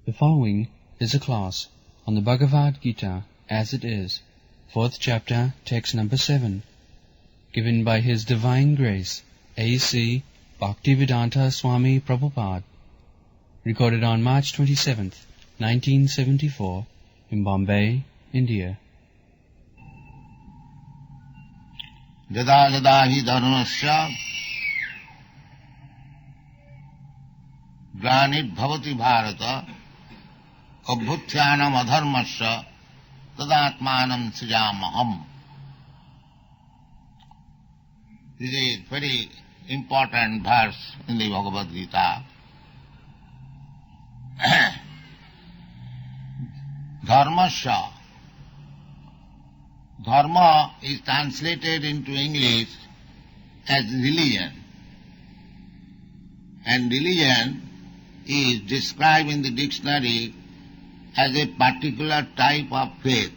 The following is a class on the Bhagavad-gītā as it is, 4th chapter, text number 7, given by His Divine Grace, A.C. Bhaktivedanta Swami Prabhupada, recorded on March 27th, 1974, in Bombay, India. यदा यदा हि धर्मस्य ग्लानिर्भवति Bharat अभ्युत्थानम् अधर्मस्य तदात्मानं सृजाम्यहम्. This is very important verse in the Bhagavad-gītā. Dharmasya. Dharma is translated into English as religion. And religion is described in the dictionary as a particular type of faith.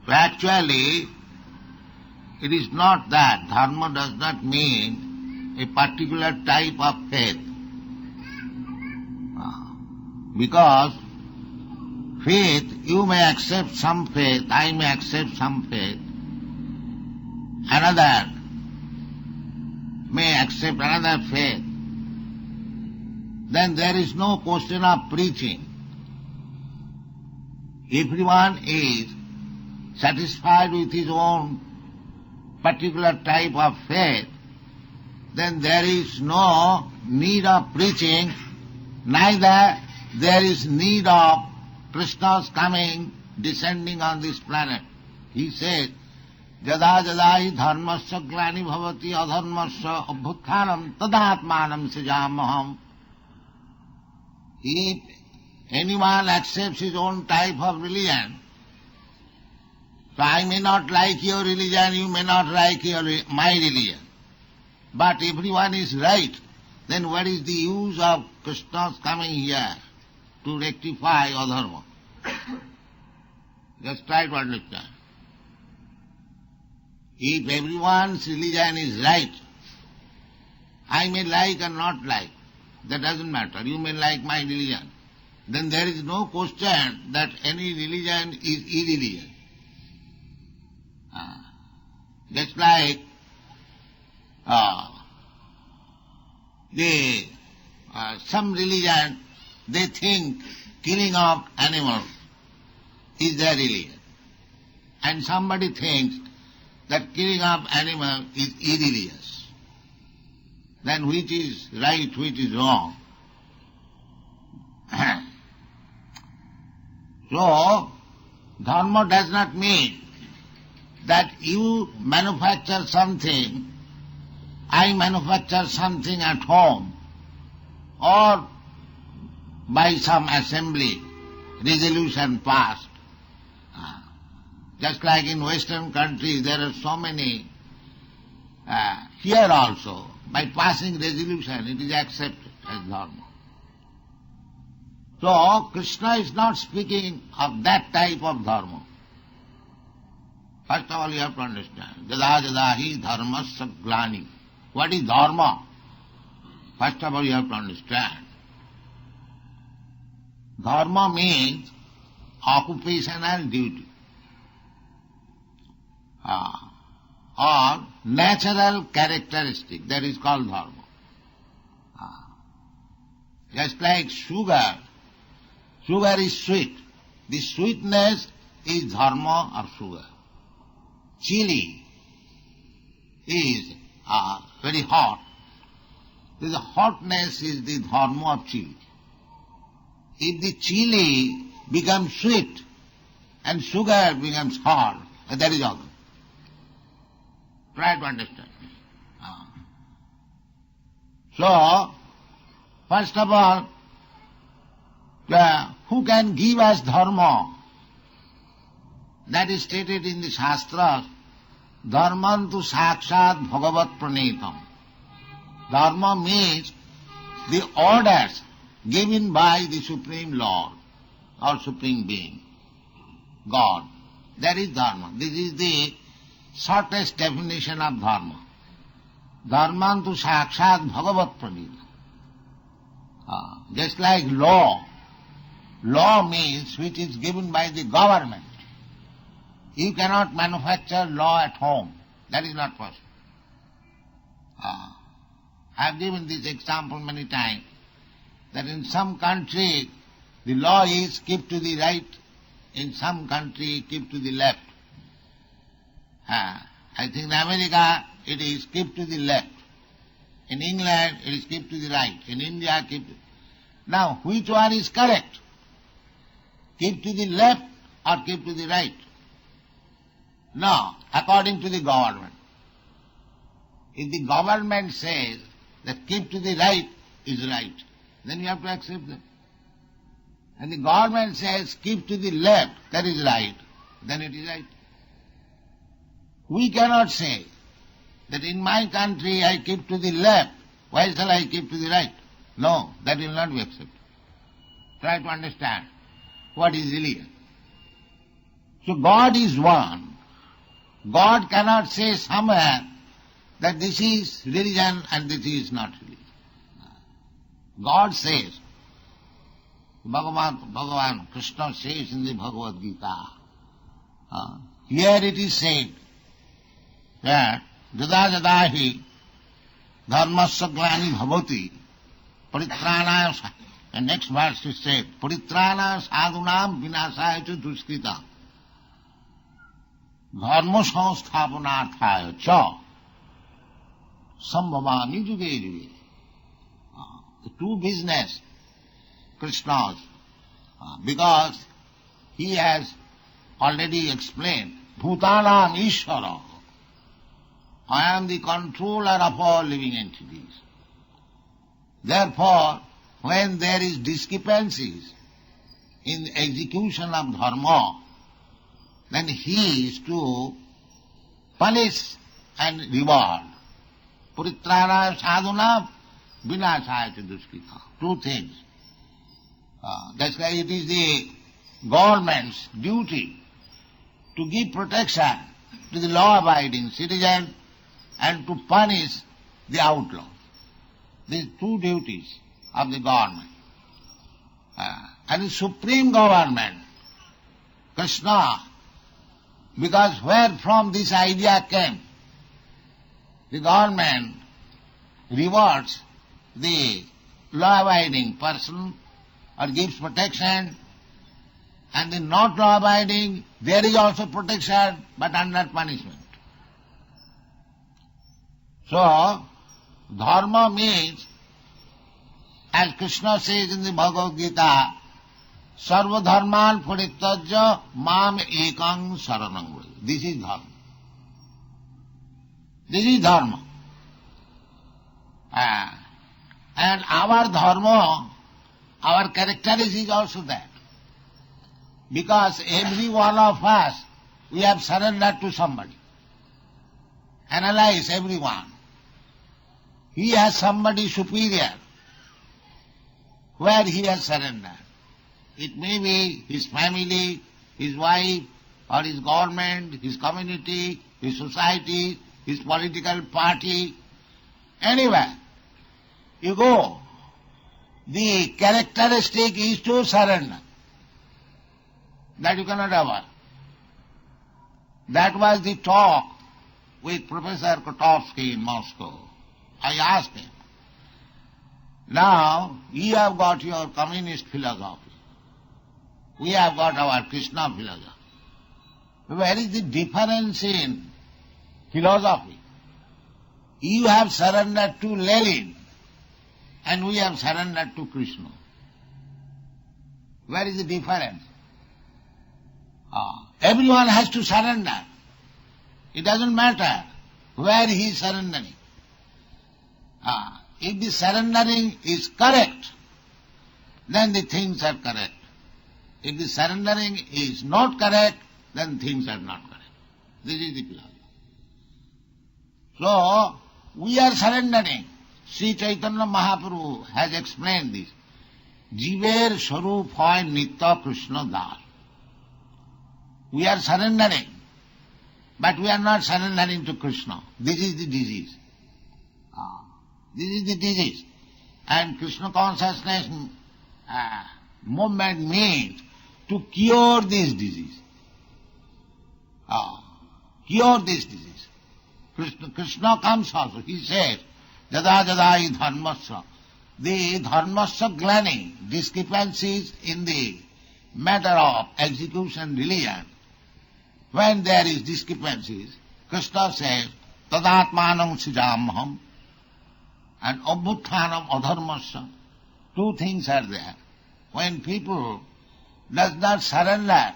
So actually, it is not that. Dharma does not mean a particular type of faith. Because faith, you may accept some faith, I may accept some faith, another may accept another faith. Then there is no question of preaching. Everyone is satisfied with his own particular type of faith, then there is no need of preaching, neither there is need of Krishna's coming, descending on this planet. He said, Jada jada hi dharmasya glani bhavati adharmasya abhuthanam tadatmanam srijamaham. If anyone accepts his own type of religion, so I may not like your religion, you may not like my religion, but everyone is right, then what is the use of Krishna's coming here to rectify adharma? Just try to understand. If everyone's religion is right, I may like or not like, that doesn't matter. You may like my religion. Then there is no question that any religion is irreligion. Just like some religion, they think killing of animals is their religion. And somebody thinks that killing of animals is irreligious. Then which is right, which is wrong? So, dharma does not mean that you manufacture something, I manufacture something at home, or by some assembly, resolution passed. Just like in Western countries, there are so many, here also, by passing resolution, it is accepted as dharma. So, Krishna is not speaking of that type of dharma. First of all, you have to understand, jada jada hi dharmasya glani. What is dharma? First of all, you have to understand. Dharma means occupational duty or natural characteristic. That is called dharma. Just like sugar. Sugar is sweet. The sweetness is dharma of sugar. Chili is very hot. The hotness is the dharma of chili. If the chili becomes sweet and sugar becomes hot, that is all. Try to understand. So, first of all, who can give us dharma? That is stated in the Shastras. Dharmantu sakshat bhagavad pranetam. Dharma means the orders given by the Supreme Lord or Supreme Being, God. That is dharma. This is the shortest definition of dharma. Dharmantu sakshat bhagavad pranita. Just like law. Law means which is given by the government. You cannot manufacture law at home. That is not possible. I have given this example many times, that in some country the law is keep to the right, in some country keep to the left. I think in America it is keep to the left. In England it is keep to the right. In India keep to... Now which one is correct? Keep to the left or keep to the right? No, according to the government. If the government says that keep to the right is right, then you have to accept that. And the government says keep to the left, that is right, then it is right. We cannot say that in my country I keep to the left, why shall I keep to the right? No, that will not be accepted. Try to understand what is religion. So God is one. God cannot say somewhere that this is religion and this is not religion. God says, Bhagavan Krishna says in the Bhagavad-gītā, here it is said that Jada Jadahi Dharmasya Glani Bhavati Paritranaya, and next verse is said, Paritranaya Sadhunam Vinasaya Cha Duskrita Dharma Samsthapanarthaya Cha Sambhavami Juge Juge. The two business Krishna's, because he has already explained, Bhutanam Ishvara, I am the controller of all living entities. Therefore, when there is discrepancies in the execution of dharma, then he is to punish and reward. Puritrana sadhuna vinasaya duskrita. Two things. That's why it is the government's duty to give protection to the law-abiding citizen and to punish the outlaw. These two duties of the government. And the supreme government, Krishna, because where from this idea came, the government rewards the law-abiding person or gives protection, and the not law-abiding, there is also protection, but under punishment. So, dharma means, as Krishna says in the Bhagavad-gītā, sarva dharman parityajya mam ekam saranam vraja. This is dharma. This is dharma. And our dharma, our characteristic is also that. Because every one of us, we have surrendered to somebody. Analyze everyone. He has somebody superior where he has surrendered. It may be his family, his wife, or his government, his community, his society, his political party, anywhere you go, the characteristic is to surrender. That you cannot avoid. That was the talk with Professor Kotovsky in Moscow. I asked him, now you have got your communist philosophy. We have got our Krishna philosophy. Where is the difference in philosophy? You have surrendered to Lenin and we have surrendered to Krishna. Where is the difference? Everyone has to surrender. It doesn't matter where he is surrendering. If the surrendering is correct, then the things are correct. If the surrendering is not correct, then things are not correct. This is the philosophy. So, we are surrendering. Sri Chaitanya Mahaprabhu has explained this. Jiver Sarup Hoy Nitya Krishna Das. We are surrendering, but we are not surrendering to Krishna. This is the disease. This is the disease. And Krishna consciousness movement means to cure this disease. Cure this disease. Krishna comes also. He says, Jada jada dharmasya. The dharmasya glaring, discrepancies in the matter of execution religion. When there is discrepancies, Krishna says, tadatmanam sijamaham and abhuttanam adharmasya. Two things are there. When people does not surrender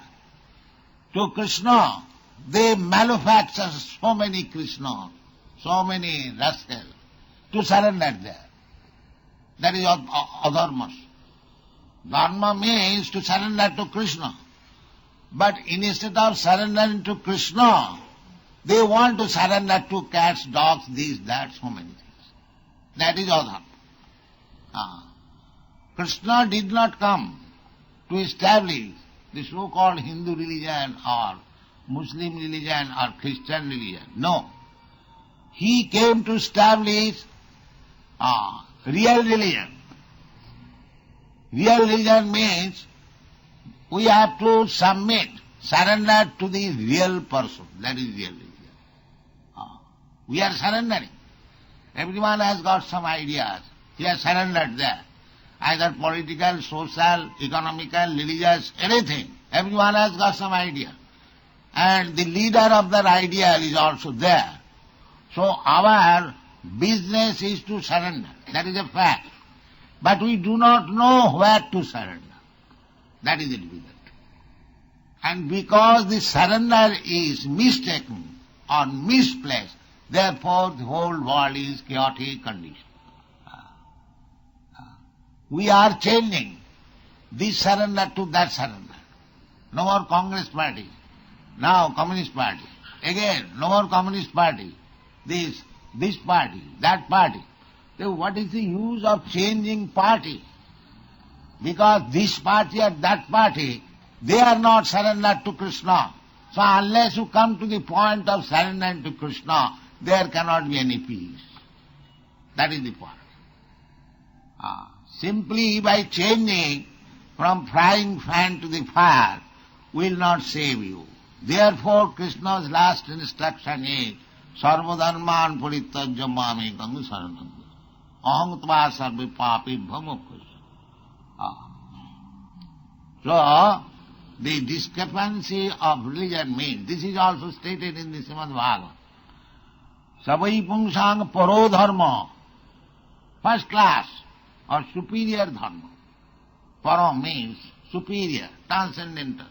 to Krishna, they manufacture so many Krishna, so many rascals to surrender there. That is adharmas. Dharma means to surrender to Krishna. But instead of surrendering to Krishna, they want to surrender to cats, dogs, this, that, so many things. That is adharma. Krishna did not come to establish the so-called Hindu religion or Muslim religion or Christian religion. No. He came to establish real religion. Real religion means we have to submit, surrender to the real person. That is real religion. We are surrendering. Everyone has got some ideas. He has surrendered there. Either political, social, economical, religious, anything. Everyone has got some idea. And the leader of that idea is also there. So our business is to surrender. That is a fact. But we do not know where to surrender. That is the difficulty. And because the surrender is mistaken or misplaced, therefore the whole world is chaotic condition. We are changing this surrender to that surrender. No more Congress party. Now Communist party. Again, no more Communist party. This party, that party. Then what is the use of changing party? Because this party or that party, they are not surrendered to Krishna. So unless you come to the point of surrendering to Krishna, there cannot be any peace. That is the point. Simply by changing from frying pan to the fire will not save you. Therefore Krishna's last instruction is Sarvadharman parityajya mamekam saranam aham tva sarve papibhya moksha. So the discrepancy of religion means, this is also stated in the Shrimad Bhagavatam. Savai pungsang paro dharma, first class or superior dharma. Paro means superior, transcendental.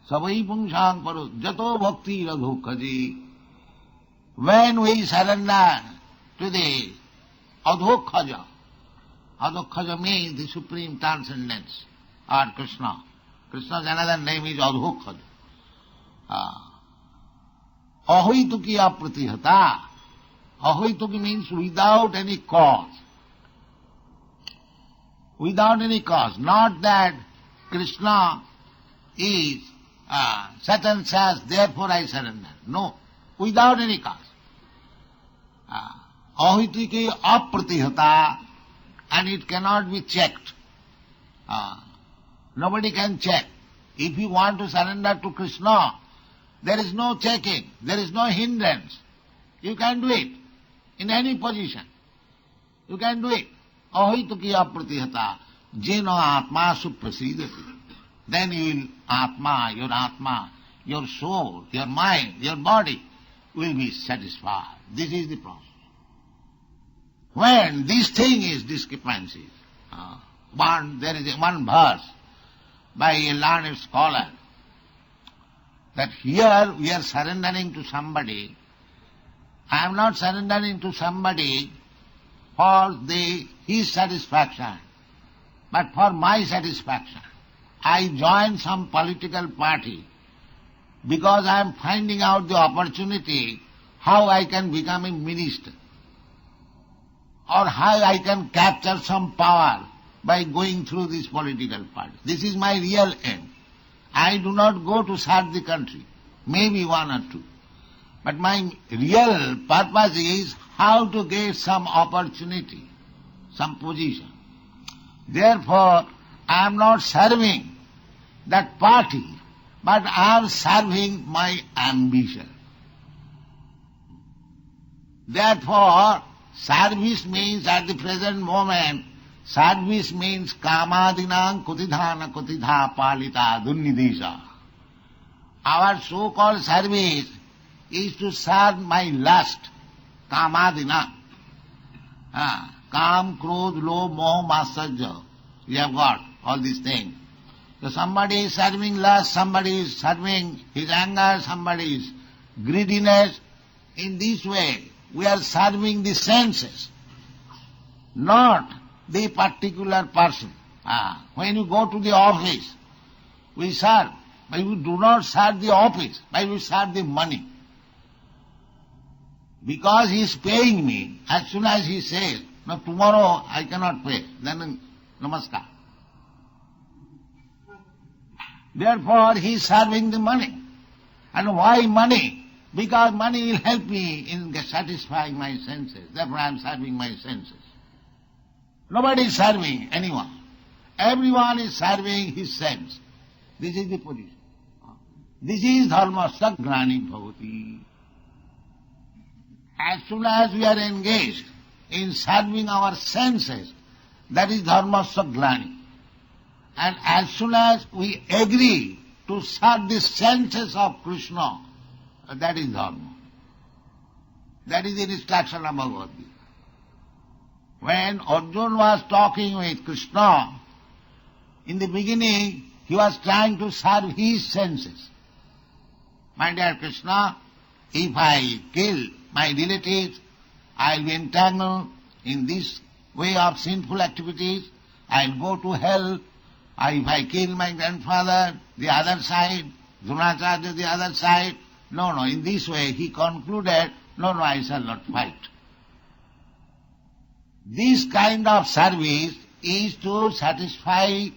Savai pungsang paro jato bhakti radhokhaji. When we surrender to the adhokhaja, adhokhaja means the supreme transcendence or Krishna. Krishna's another name is adhokhaja. Ahoituki apratihata. Ahoituki means without any cause. Without any cause. Not that Krishna is such and such, therefore I surrender. No. Without any cause. Ahoituki apratihata, and it cannot be checked. Nobody can check. If you want to surrender to Krishna, there is no checking, there is no hindrance. You can do it in any position. You can do it. Ahoituki apratihata jena atma suprasidati. Then you will, Atma, your soul, your mind, your body will be satisfied. This is the process. When this thing is discrepancy, there is one verse by a learned scholar that here we are surrendering to somebody. I am not surrendering to somebody for his satisfaction, but for my satisfaction. I join some political party because I am finding out the opportunity how I can become a minister or how I can capture some power by going through this political party. This is my real aim. I do not go to serve the country, maybe one or two. But my real purpose is how to get some opportunity some position. Therefore, I am not serving that party, but I am serving my ambition. Therefore, service means at the present moment, service means kamadinam kutidhana kutidha palita dunnidisha. Our so-called service is to serve my lust, kamadina. Kam, krodh, lobh, moh, matsarya. We have got all these things. So somebody is serving lust, somebody is serving his anger, somebody is greediness. In this way, we are serving the senses, not the particular person. When you go to the office, we serve, but we do not serve the office, but we serve the money. Because he is paying me, as soon as he says, no, tomorrow I cannot pay, then namaskar. Therefore he is serving the money. And why money? Because money will help me in satisfying my senses. Therefore I am serving my senses. Nobody is serving anyone. Everyone is serving his sense. This is the position. This is dharma sagrani bhavati. As soon as we are engaged in serving our senses, that is dharma sagrani. And as soon as we agree to serve the senses of Krishna, that is dharma. That is the instruction of Bhagavad-gītā. When Arjuna was talking with Krishna, in the beginning he was trying to serve his senses. My dear Krishna, if I kill my relatives, I will be entangled in this way of sinful activities, I will go to hell. If I kill my grandfather, the other side, Dronacharya, the other side. No, in this way he concluded, no, I shall not fight. This kind of service is to satisfy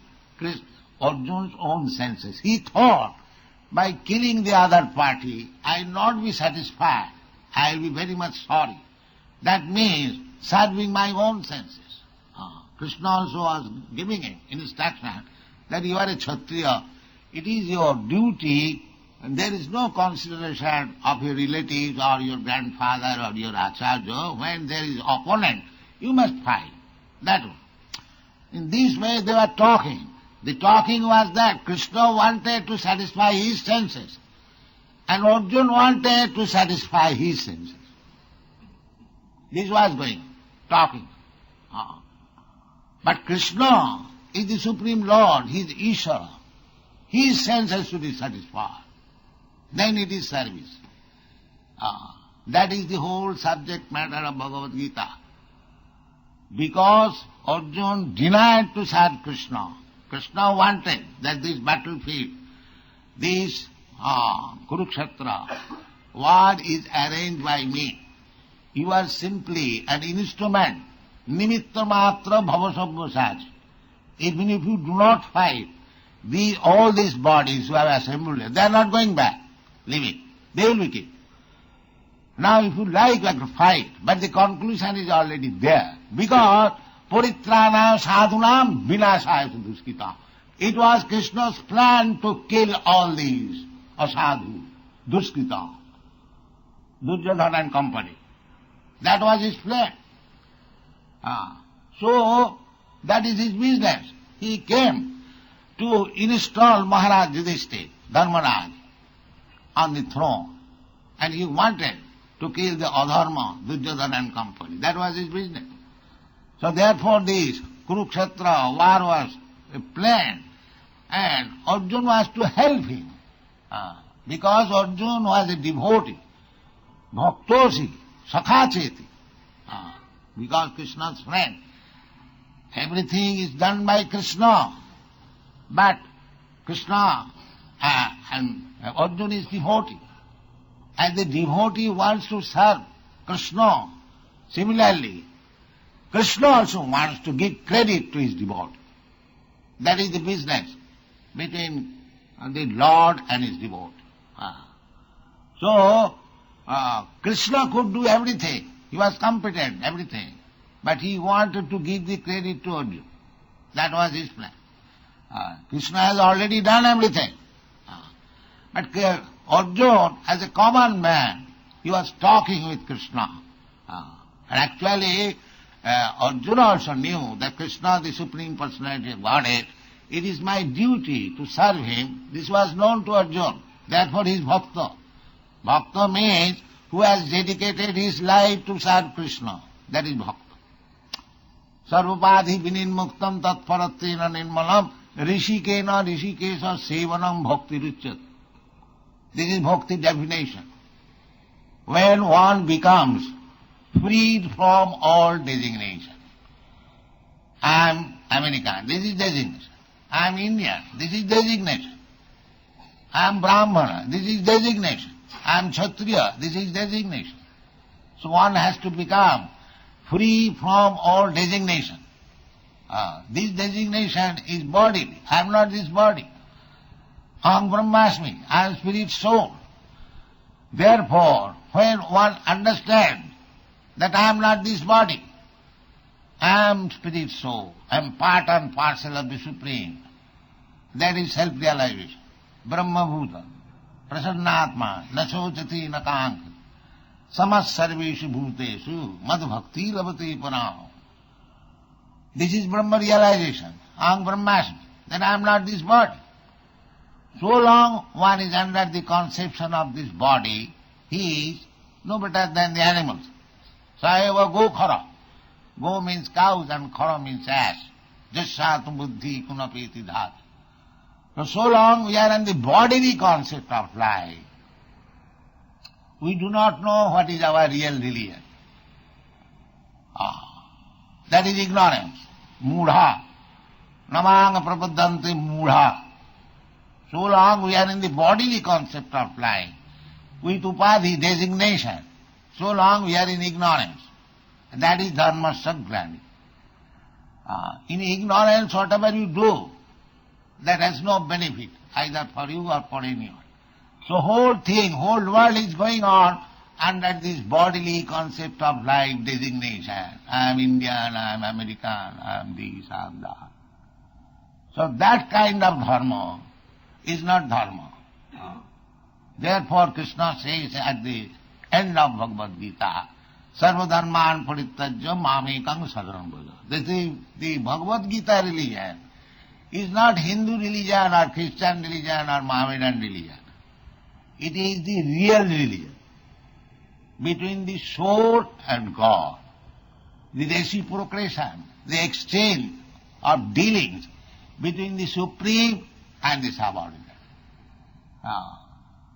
Arjuna's own senses. He thought, by killing the other party, I will not be satisfied. I will be very much sorry. That means serving my own senses. Krishna also was giving an instruction that you are a Kshatriya. It is your duty, and there is no consideration of your relatives or your grandfather or your acharya. When there is opponent, you must fight. That one. In this way they were talking. The talking was that Krishna wanted to satisfy his senses, and Arjuna wanted to satisfy his senses. This was going, talking. But Krishna is the Supreme Lord, he is Ishvara. His senses should be satisfied. Then it is service. That is the whole subject matter of Bhagavad-gītā. Because Arjuna denied to serve Krishna. Krishna wanted that this battlefield, this Kurukshetra, war is arranged by me. You are simply an instrument, nimitta matra bhavasabhasaj. Even if you do not fight, all these bodies who have assembled here, they are not going back, living. They will be killed. Now if you like to fight, but the conclusion is already there. Because Puritrana sadhunam vinasaya duskita. It was Krishna's plan to kill all these asadhu, duskita, Duryodhana and company. That was his plan. So, that is his business. He came to install Maharaj Yudhishthira, Dharmaraj, on the throne. And he wanted to kill the adharma, Duryodhana and company. That was his business. So therefore this Kurukshetra war was planned, and Arjuna was to help him. Because Arjuna was a devotee, bhaktosi, sakhacheti, because Krishna's friend. Everything is done by Krishna, but Krishna and Arjuna is devotee. And the devotee wants to serve Krishna. Similarly, Krishna also wants to give credit to his devotee. That is the business between the Lord and his devotee. So, Krishna could do everything. He was competent, everything. but he wanted to give the credit to Arjuna. That was his plan. Krishna has already done everything. But Arjuna, as a common man, he was talking with Krishna. And actually, Arjuna also knew that Krishna, the Supreme Personality of Godhead, it is my duty to serve him. This was known to Arjuna. Therefore he is bhakta. Bhakta means who has dedicated his life to serve Krishna. That is bhakta. Sarvapadhi vininmuktam tatparatena nirmalam rishikena rishikesa sevanam bhakti ruchyat. This is bhakti definition. When one becomes freed from all designation. I am American, this is designation. I am Indian, this is designation. I am Brahmana, this is designation. I am Kshatriya, this is designation. So one has to become free from all designation. This designation is bodily. I am not this body. Aham Brahmasmi, I am spirit soul. Therefore, when one understands that I am not this body, I am spirit soul, I am part and parcel of the Supreme. That is self-realization. Brahma Bhuta, Prasannatma, na sochati na kankha, samas sarveshu bhuteshu, mad bhakti lavati panam. This is Brahma realization. Aham Brahmasmi, that I am not this body. So long one is under the conception of this body, he is no better than the animals. Saeva go khara. Go means cows and khara means ass. Jasyatu buddhi kunapeti dhat. So long we are in the bodily concept of life, we do not know what is our real religion. That is ignorance. Mudha. Namanga prapadanti mudha. So long we are in the bodily concept of life, with upadhi, designation, so long we are in ignorance. That is dharma saglani. In ignorance, whatever you do, that has no benefit, either for you or for anyone. So whole thing, whole world is going on under this bodily concept of life designation. I am Indian, I am American, I am this, I am that. So that kind of dharma is not dharma. Therefore Krishna says at the end of Bhagavad-gītā, Sarva dharman parittajya mamekam saranam bhaja. This is the Bhagavad-gītā religion. Is not Hindu religion or Christian religion or Mohammedan religion. It is the real religion between the soul and God. The reciprocation, the exchange of dealings between the Supreme and the subordinate.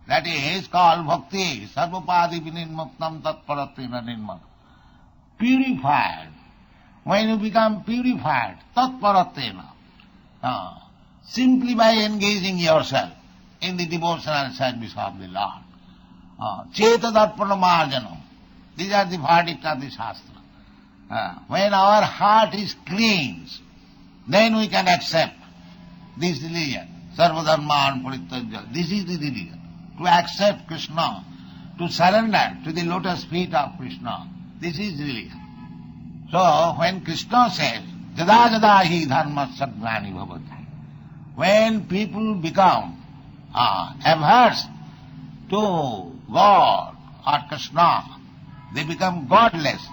That is called bhakti, sarvapadi vininmuktam tatparatena nirmala. Purified. When you become purified, tatparatena, simply by engaging yourself in the devotional service of the Lord. Chetadarpana marjanam. These are the verdicts of the Shastra. When our heart is cleansed, then we can accept this religion. Sarvadharman parittajya. This is the religion. To accept Krishna, to surrender to the lotus feet of Krishna. This is religion. So when Krishna says, Jada jada hi dharma saglani bhavati, when people become averse to God or Krishna, they become godless.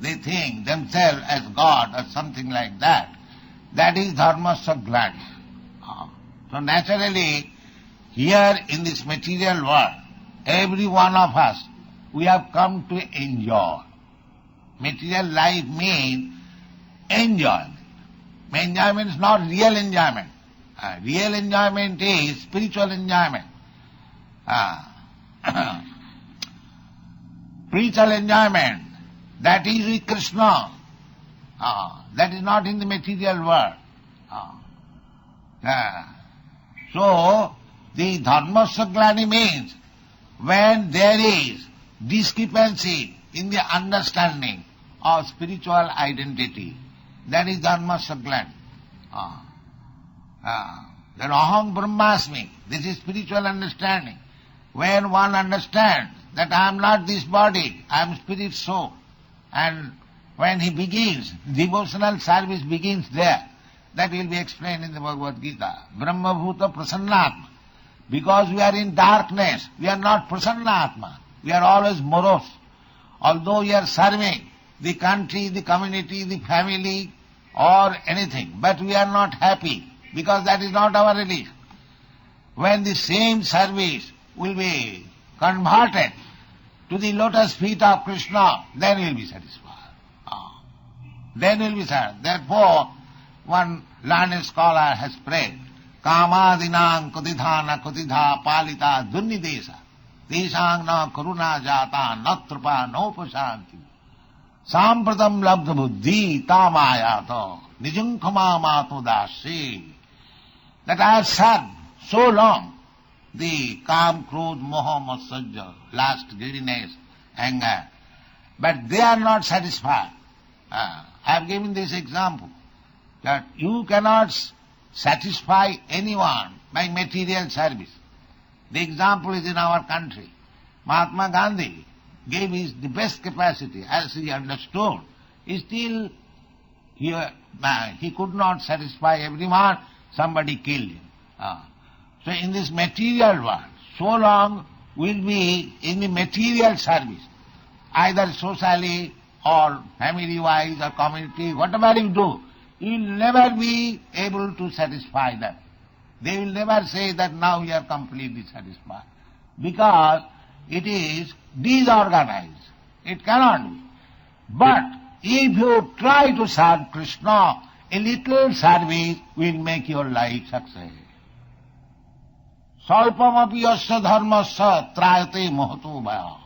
They think themselves as God or something like that. That is dharma saglani. So naturally, here in this material world, every one of us, we have come to enjoy. Material life means enjoyment. Enjoyment is not real enjoyment. Real enjoyment is spiritual enjoyment. Spiritual enjoyment, that is with Krishna. That is not in the material world. So, the dharma saglani means when there is discrepancy in the understanding of spiritual identity, that is dharma saglani. Then aham brahmasmi, this is spiritual understanding. When one understands that I am not this body, I am spirit soul, and when he begins, devotional service begins there. That will be explained in the Bhagavad-gītā. Brahma bhuta prasannatma. Because we are in darkness, we are not prasannatma. We are always morose. Although we are serving the country, the community, the family, or anything, but we are not happy, because that is not our religion. When the same service will be converted to the lotus feet of Krishna, then we will be satisfied. Then we will be satisfied. Therefore, one learned scholar has prayed, Kamadinang kudidhana kudidha palita dunnidesa desang na karuna jata natrapa nopashanti sampratam labdha buddhi tamayato nijunkama mato dasi. That I have served so long the kam, krodh, moha, matsarya, lust, greediness, anger, but they are not satisfied. I have given this example, that you cannot satisfy anyone by material service. The example is in our country. Mahatma Gandhi gave the best capacity, as he understood. Still, he could not satisfy everyone. Somebody killed him. So in this material world, so long we'll be in the material service, either socially or family-wise or community, whatever you do, you will never be able to satisfy them. They will never say that now you are completely satisfied, because it is disorganized. It cannot be. But if you try to serve Krishna, a little service will make your life success. Salpamapi yasya dharmasya trayate mahato bhaya.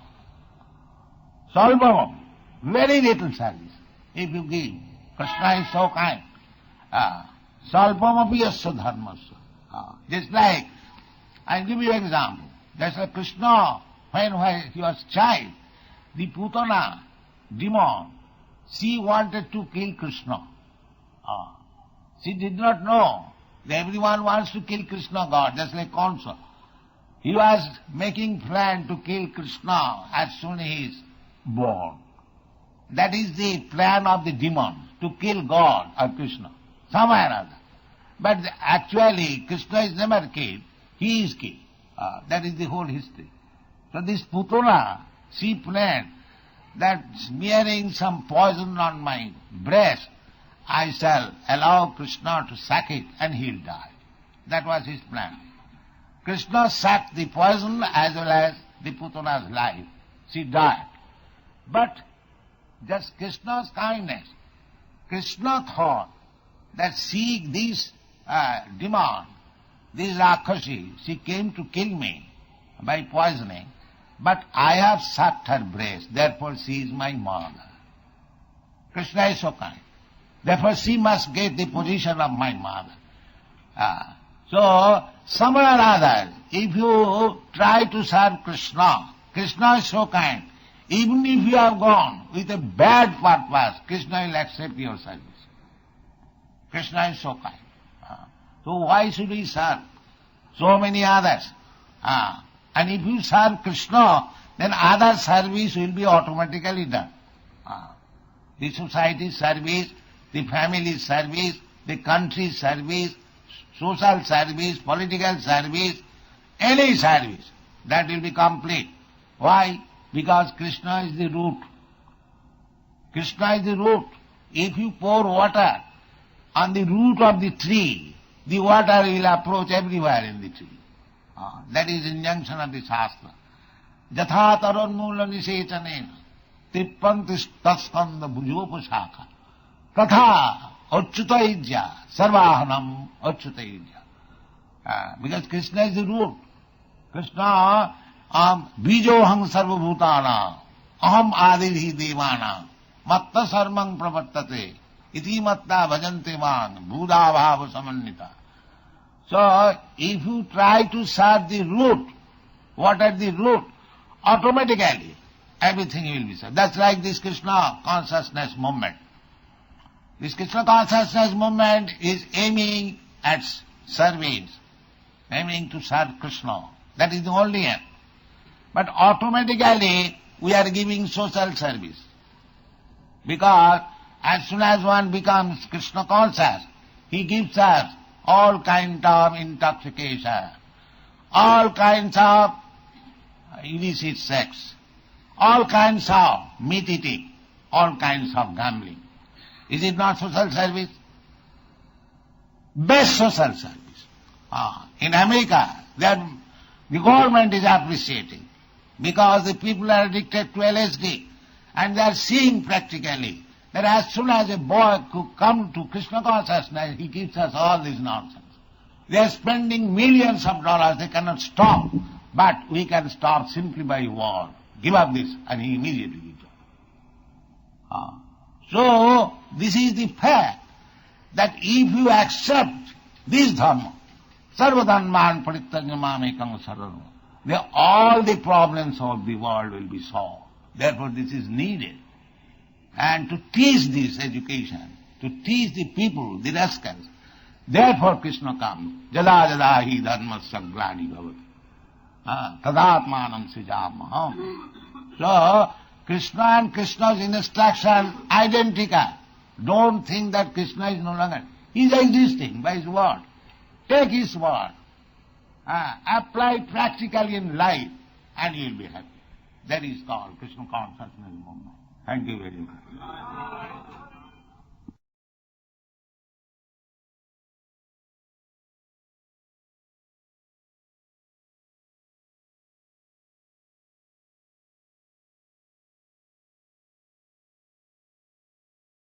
Salpamapi, very little service, if you give. Krishna is so kind. Salpamapi yasya dharmasya. Just like, I'll give you an example. Just like Krishna, when he was child, the Putana, demon, she wanted to kill Krishna. She did not know that everyone wants to kill Krishna God, just like Kansa. He was making plan to kill Krishna as soon as he is born. That is the plan of the demon, to kill God or Krishna, somewhere or other. But actually, Krishna is never killed, he is killed. That is the whole history. So this Putana, she planned that smearing some poison on my breast, I shall allow Krishna to suck it and he'll die. That was his plan. Krishna sucked the poison as well as the Putana's life. She died. But just Krishna's kindness, Krishna thought that this demon, this Rakshasi, she came to kill me by poisoning, but I have sucked her breast, therefore she is my mother. Krishna is so kind. Therefore she must get the position of my mother. So, somewhere or other, if you try to serve Krishna, Krishna is so kind. Even if you have gone with a bad purpose, Krishna will accept your service. Krishna is so kind. So why should we serve so many others? And if you serve Krishna, then other service will be automatically done. The society service, the family service, the country service, social service, political service, any service, that will be complete. Why? Because Krishna is the root. Krishna is the root. If you pour water on the root of the tree, the water will approach everywhere in the tree. That is injunction of the Shastra. Jatha taranmula nisechanena tippantis taskanda bhujopashaka tatha achyutaidya sarvahanam achyutaidya. Because Krishna is the root. Krishna bijoham sarvabhutana aham adirhi devana matta sarmang pravattate iti matta bhajante man bhudabhava samannita. So, if you try to serve the root, what are the root? Automatically, everything will be served. That's like this Krishna consciousness movement. This Krishna consciousness movement is aiming at service, aiming to serve Krishna. That is the only aim. But automatically, we are giving social service. Because as soon as one becomes Krishna conscious, he gives us all kinds of intoxication, all kinds of illicit sex, all kinds of meat eating, all kinds of gambling. Is it not social service? Best social service. In America, the government is appreciating because the people are addicted to LSD and they are seeing practically that as soon as a boy could come to Krishna consciousness, he gives us all this nonsense. They are spending millions of dollars, they cannot stop, but we can stop simply by word. Give up this, and he immediately gives up. So, this is the fact that if you accept this Dharma, sarvadharman parityajamamekam saranam, then all the problems of the world will be solved. Therefore this is needed. And to teach this education, to teach the people, the rascals, therefore Krishna comes. Jada jada hi dharmasya glani bhavati. Tadatmanam srijamaham. So, Krishna and Krishna's instruction identical. Don't think that Krishna is no longer. He is existing by his word. Take his word. Apply practically in life and you will be happy. That is called Krishna consciousness movement. Thank you very much.